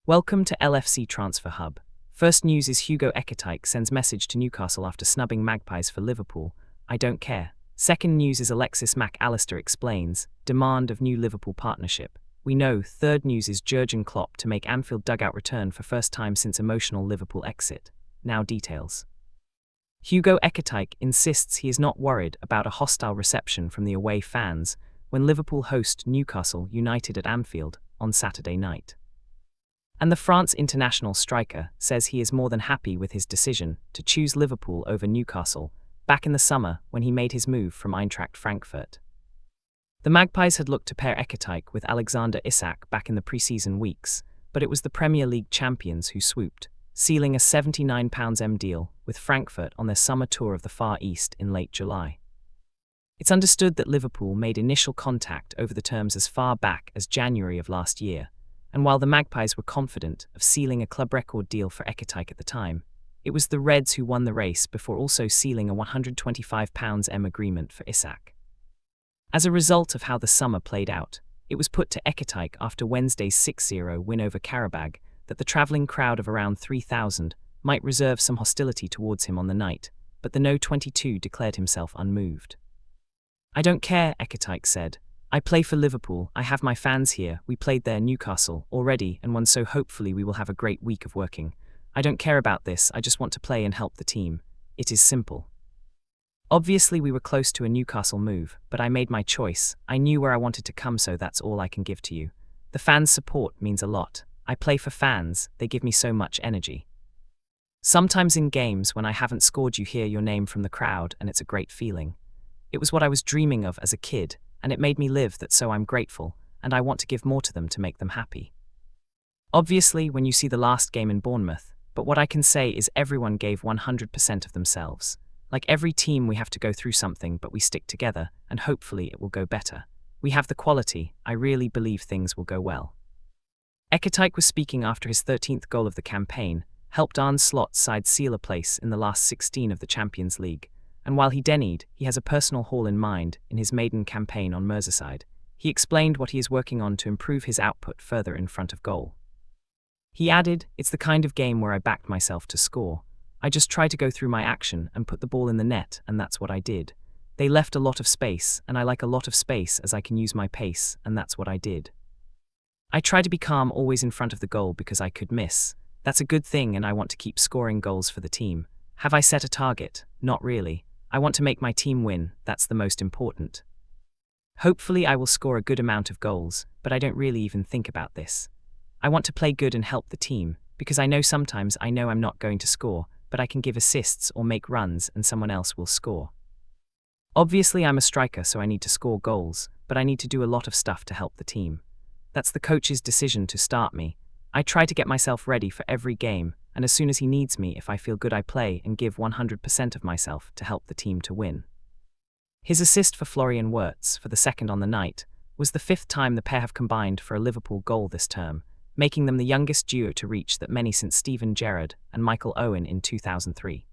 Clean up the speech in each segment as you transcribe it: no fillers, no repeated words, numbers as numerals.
Welcome to LFC Transfer Hub. First news is Ekitike sends message to Newcastle after snubbing Magpies for Liverpool. I don't care. Second news is Allister explains, demand of new Liverpool partnership. We know. Third news is Jurgen Klopp to make Anfield dugout return for first time since emotional Liverpool exit. Now details. Ekitike insists he is not worried about a hostile reception from the away fans when Liverpool host Newcastle United at Anfield on Saturday night. And the France international striker says he is more than happy with his decision to choose Liverpool over Newcastle back in the summer when he made his move from Eintracht Frankfurt. The Magpies had looked to pair Ekitike with Alexander Isak back in the pre-season weeks, but it was the Premier League champions who swooped, sealing a £79 deal with Frankfurt on their summer tour of the Far East in late July. It's understood that Liverpool made initial contact over the terms as far back as January of last year, and while the Magpies were confident of sealing a club record deal for Ekitike at the time, it was the Reds who won the race before also sealing a £125 agreement for Isak. As a result of how the summer played out, it was put to Ekitike after Wednesday's 6-0 win over Qarabağ that the travelling crowd of around 3,000 might reserve some hostility towards him on the night, but the No 22 declared himself unmoved. I don't care, Ekitike said. I play for Liverpool, I have my fans here, we played there Newcastle already and won, so hopefully we will have a great week of working. I don't care about this, I just want to play and help the team. It is simple. Obviously we were close to a Newcastle move, but I made my choice. I knew where I wanted to come, so that's all I can give to you. The fans' support means a lot. I play for fans, they give me so much energy. Sometimes in games when I haven't scored you hear your name from the crowd and it's a great feeling. It was what I was dreaming of as a kid, and it made me live that, so I'm grateful, and I want to give more to them to make them happy. Obviously when you see the last game in Bournemouth, but what I can say is everyone gave 100% of themselves. Like every team we have to go through something, but we stick together, and hopefully it will go better. We have the quality, I really believe things will go well. Ekitike was speaking after his 13th goal of the campaign, helped Arne Slot's side seal a place in the last 16 of the Champions League, and while he denied he has a personal haul in mind in his maiden campaign on Merseyside, he explained what he is working on to improve his output further in front of goal. He added, "It's the kind of game where I backed myself to score. I just try to go through my action and put the ball in the net, and that's what I did. They left a lot of space, and I like a lot of space as I can use my pace, and that's what I did. I try to be calm always in front of the goal because I could miss. That's a good thing, and I want to keep scoring goals for the team. Have I set a target? Not really. I want to make my team win, that's the most important. Hopefully I will score a good amount of goals, but I don't really even think about this. I want to play good and help the team, because I know sometimes I know I'm not going to score, but I can give assists or make runs and someone else will score. Obviously I'm a striker, so I need to score goals, but I need to do a lot of stuff to help the team. That's the coach's decision to start me. I try to get myself ready for every game, and as soon as he needs me, if I feel good, I play and give 100% of myself to help the team to win." His assist for Florian Wirtz, for the second on the night, was the 5th time the pair have combined for a Liverpool goal this term, making them the youngest duo to reach that many since Steven Gerrard and Michael Owen in 2003.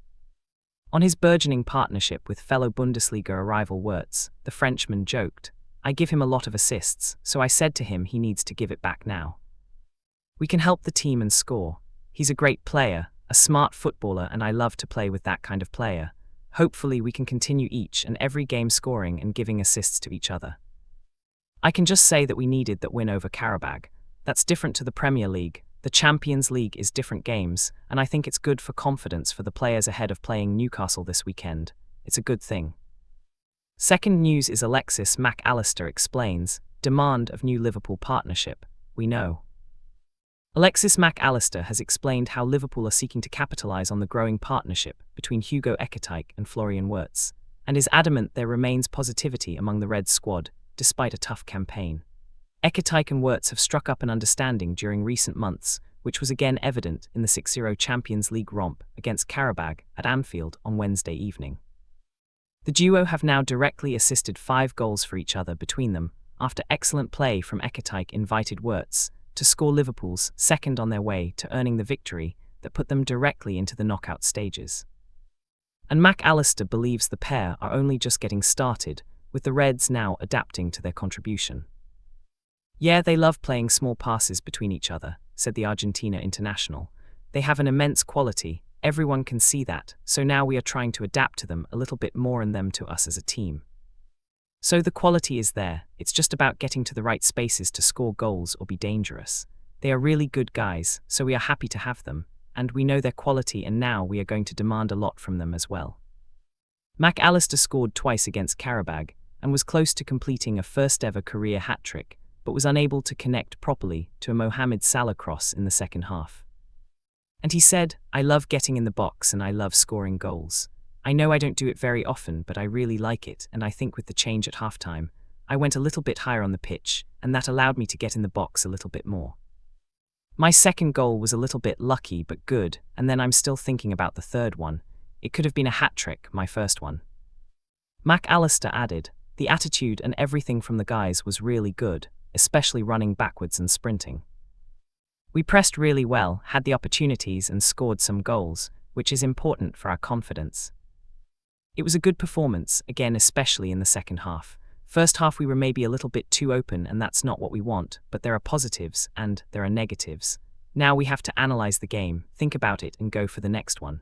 On his burgeoning partnership with fellow Bundesliga rival Wirtz, the Frenchman joked, "I give him a lot of assists, so I said to him he needs to give it back now. We can help the team and score. He's a great player, a smart footballer, and I love to play with that kind of player. Hopefully we can continue each and every game scoring and giving assists to each other. I can just say that we needed that win over Qarabağ. That's different to the Premier League. The Champions League is different games, and I think it's good for confidence for the players ahead of playing Newcastle this weekend. It's a good thing." Second news is Allister explains, demand of new Liverpool partnership. We know. Allister has explained how Liverpool are seeking to capitalise on the growing partnership between Ekitike and Florian Wirtz, and is adamant there remains positivity among the Reds squad, despite a tough campaign. Ekitike and Wirtz have struck up an understanding during recent months, which was again evident in the 6-0 Champions League romp against Qarabağ at Anfield on Wednesday evening. The duo have now directly assisted 5 goals for each other between them, after excellent play from Ekitike invited Wirtz to score Liverpool's second on their way to earning the victory that put them directly into the knockout stages. And Allister believes the pair are only just getting started, with the Reds now adapting to their contribution. Yeah, they love playing small passes between each other. said the Argentina international. They have an immense quality, everyone can see that, so now we are trying to adapt to them a little bit more and them to us as a team. So the quality is there, it's just about getting to the right spaces to score goals or be dangerous. They are really good guys, so we are happy to have them, and we know their quality and now we are going to demand a lot from them as well. Allister scored twice against Qarabağ and was close to completing a first-ever career hat-trick, but was unable to connect properly to a Mohamed Salah cross in the second half. And he said, "I love getting in the box and I love scoring goals. I know I don't do it very often, but I really like it, and I think with the change at halftime, I went a little bit higher on the pitch, and that allowed me to get in the box a little bit more. My second goal was a little bit lucky but good, and then I'm still thinking about the third one. It could have been a hat-trick, my first one." Allister added, "The attitude and everything from the guys was really good, especially running backwards and sprinting. We pressed really well, had the opportunities and scored some goals, which is important for our confidence. It was a good performance, again especially in the second half. First half we were maybe a little bit too open and that's not what we want, but there are positives and there are negatives. Now we have to analyse the game, think about it and go for the next one."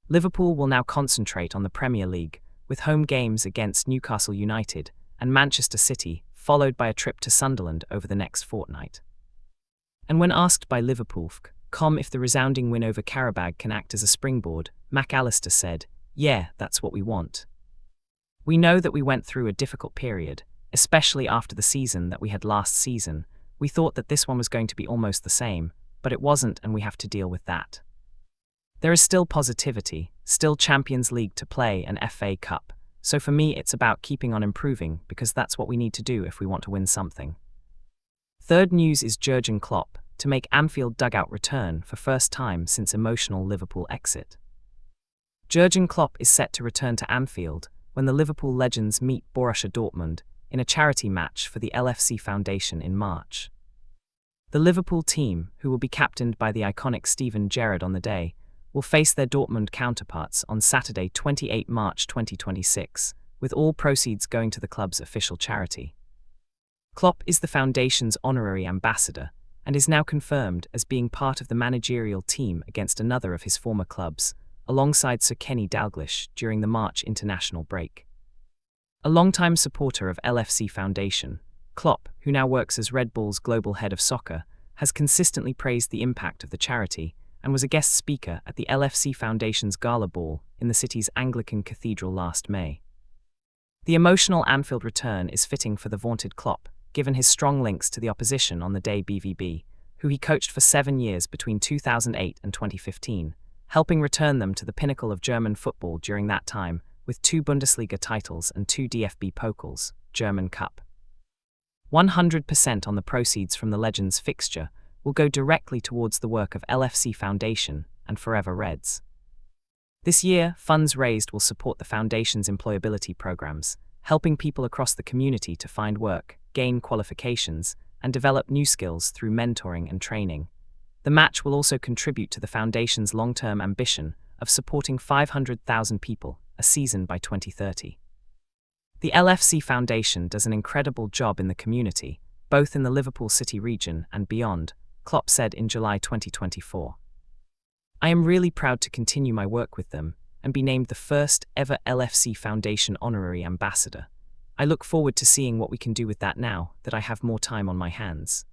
Liverpool will now concentrate on the Premier League, with home games against Newcastle United and Manchester City, followed by a trip to Sunderland over the next fortnight. And when asked by Liverpool.com if the resounding win over Qarabağ can act as a springboard, Allister said, "Yeah, that's what we want. We know that we went through a difficult period, especially after the season that we had last season. We thought that this one was going to be almost the same, but it wasn't and we have to deal with that. There is still positivity, still Champions League to play and FA Cup, so for me it's about keeping on improving because that's what we need to do if we want to win something." Third news is Jurgen Klopp to make Anfield dugout return for first time since emotional Liverpool exit. Jurgen Klopp is set to return to Anfield when the Liverpool legends meet Borussia Dortmund in a charity match for the LFC Foundation in March. The Liverpool team, who will be captained by the iconic Steven Gerrard on the day, will face their Dortmund counterparts on Saturday 28 March 2026, with all proceeds going to the club's official charity. Klopp is the foundation's honorary ambassador and is now confirmed as being part of the managerial team against another of his former clubs, alongside Sir Kenny Dalglish during the March international break. A longtime supporter of LFC Foundation, Klopp, who now works as Red Bull's global head of soccer, has consistently praised the impact of the charity and was a guest speaker at the LFC Foundation's gala ball in the city's Anglican Cathedral last May. The emotional Anfield return is fitting for the vaunted Klopp, given his strong links to the opposition on the day BVB, who he coached for 7 years between 2008 and 2015, helping return them to the pinnacle of German football during that time, with 2 Bundesliga titles and 2 DFB Pokals, German Cup. 100% on the proceeds from the Legends fixture will go directly towards the work of LFC Foundation and Forever Reds. This year, funds raised will support the Foundation's employability programs, helping people across the community to find work, gain qualifications, and develop new skills through mentoring and training. The match will also contribute to the Foundation's long-term ambition of supporting 500,000 people a season by 2030. The LFC Foundation does an incredible job in the community, both in the Liverpool City region and beyond, Klopp said in July 2024. "I am really proud to continue my work with them and be named the first ever LFC Foundation Honorary Ambassador. I look forward to seeing what we can do with that now that I have more time on my hands."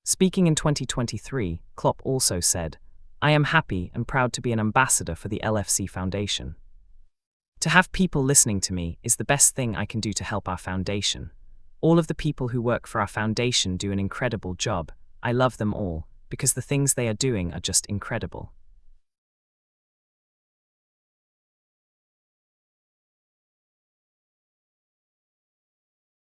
Speaking in 2023, Klopp also said, "I am happy and proud to be an ambassador for the LFC Foundation. To have people listening to me is the best thing I can do to help our foundation. All of the people who work for our foundation do an incredible job. I love them all, because the things they are doing are just incredible."